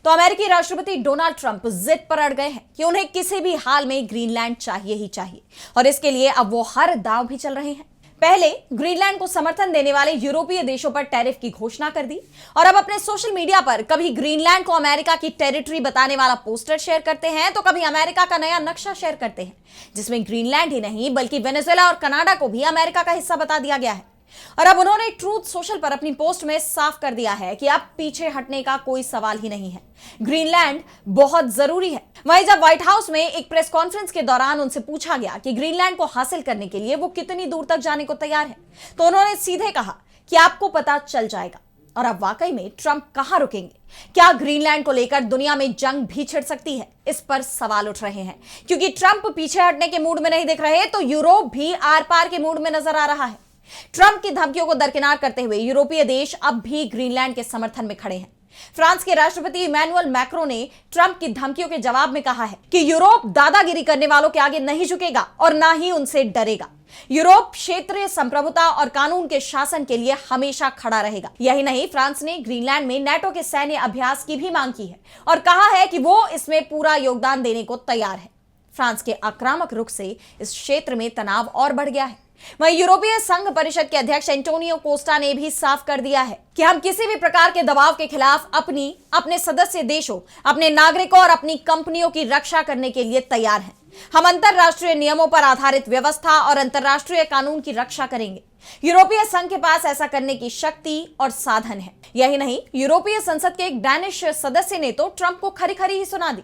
तो अमेरिकी राष्ट्रपति डोनाल्ड ट्रंप जिद पर अड़ गए हैं कि उन्हें किसी भी हाल में ग्रीनलैंड चाहिए ही चाहिए और इसके लिए अब वो हर दांव भी चल रहे हैं। पहले ग्रीनलैंड को समर्थन देने वाले यूरोपीय देशों पर टैरिफ की घोषणा कर दी और अब अपने सोशल मीडिया पर कभी ग्रीनलैंड को अमेरिका की टेरिटरी बताने वाला पोस्टर शेयर करते हैं तो कभी अमेरिका का नया नक्शा शेयर करते हैं जिसमें ग्रीनलैंड ही नहीं बल्कि वेनेजुएला और कनाडा को भी अमेरिका का हिस्सा बता दिया गया है। और अब उन्होंने ट्रूथ सोशल पर अपनी पोस्ट में साफ कर दिया है कि अब पीछे हटने का कोई सवाल ही नहीं है, ग्रीनलैंड बहुत जरूरी है। वहीं जब व्हाइट हाउस में एक प्रेस कॉन्फ्रेंस के दौरान उनसे पूछा गया कि ग्रीनलैंड को हासिल करने के लिए वो कितनी दूर तक जाने को तैयार है तो उन्होंने सीधे कहा कि आपको पता चल जाएगा। और अब वाकई में ट्रंप कहां रुकेंगे? क्या ग्रीनलैंड को लेकर दुनिया में जंग भी छिड़ सकती है? इस पर सवाल उठ रहे हैं क्योंकि ट्रंप पीछे हटने के मूड में नहीं दिख रहे तो यूरोप भी आर पार के मूड में नजर आ रहा है। ट्रंप की धमकियों को दरकिनार करते हुए यूरोपीय देश अब भी ग्रीनलैंड के समर्थन में खड़े हैं। फ्रांस के राष्ट्रपति इमैनुअल मैक्रो ने ट्रंप की धमकियों के जवाब में कहा है कि यूरोप दादागिरी करने वालों के आगे नहीं झुकेगा और ना ही उनसे डरेगा। यूरोप क्षेत्रीय संप्रभुता और कानून के शासन के लिए हमेशा खड़ा रहेगा। यही नहीं, फ्रांस ने ग्रीनलैंड में नाटो के सैन्य अभ्यास की भी मांग की है और कहा है कि वो इसमें पूरा योगदान देने को तैयार है। फ्रांस के आक्रामक रुख से इस क्षेत्र में तनाव और बढ़ गया है। वहीं यूरोपीय संघ परिषद के अध्यक्ष एंटोनियो कोस्टा ने भी साफ कर दिया है कि हम किसी भी प्रकार के दबाव के खिलाफ अपने सदस्य देशों, अपने नागरिकों और अपनी कंपनियों की रक्षा करने के लिए तैयार हैं। हम अंतरराष्ट्रीय नियमों पर आधारित व्यवस्था और अंतरराष्ट्रीय कानून की रक्षा करेंगे। यूरोपीय संघ के पास ऐसा करने की शक्ति और साधन है। यही नहीं, यूरोपीय संसद के एक डैनिश सदस्य ने तो ट्रंप को खरी खरी ही सुना दी।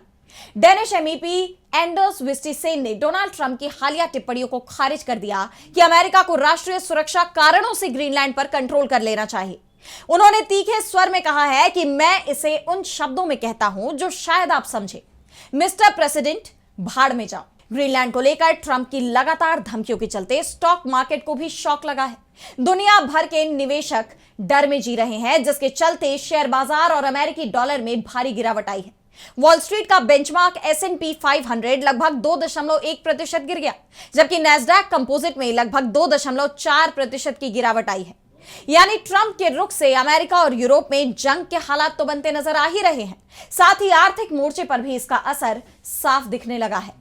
डेनिश एमईपी एंडर्स विस्टीसेन ने डोनाल्ड ट्रंप की हालिया टिप्पणियों को खारिज कर दिया कि अमेरिका को राष्ट्रीय सुरक्षा कारणों से ग्रीनलैंड पर कंट्रोल कर लेना चाहिए। उन्होंने तीखे स्वर में कहा है कि मैं इसे उन शब्दों में कहता हूं जो शायद आप समझे, मिस्टर प्रेसिडेंट भाड़ में जाओ। ग्रीनलैंड को लेकर ट्रंप की लगातार धमकियों के चलते स्टॉक मार्केट को भी शॉक लगा है। दुनिया भर के निवेशक डर में जी रहे हैं जिसके चलते शेयर बाजार और अमेरिकी डॉलर में भारी गिरावट आई है। वॉल स्ट्रीट का बेंचमार्क S&P 500 लगभग 2.1% गिर गया जबकि नैस्डैक कंपोजिट में लगभग 2.4% की गिरावट आई है। यानी ट्रंप के रुख से अमेरिका और यूरोप में जंग के हालात तो बनते नजर आ ही रहे हैं, साथ ही आर्थिक मोर्चे पर भी इसका असर साफ दिखने लगा है।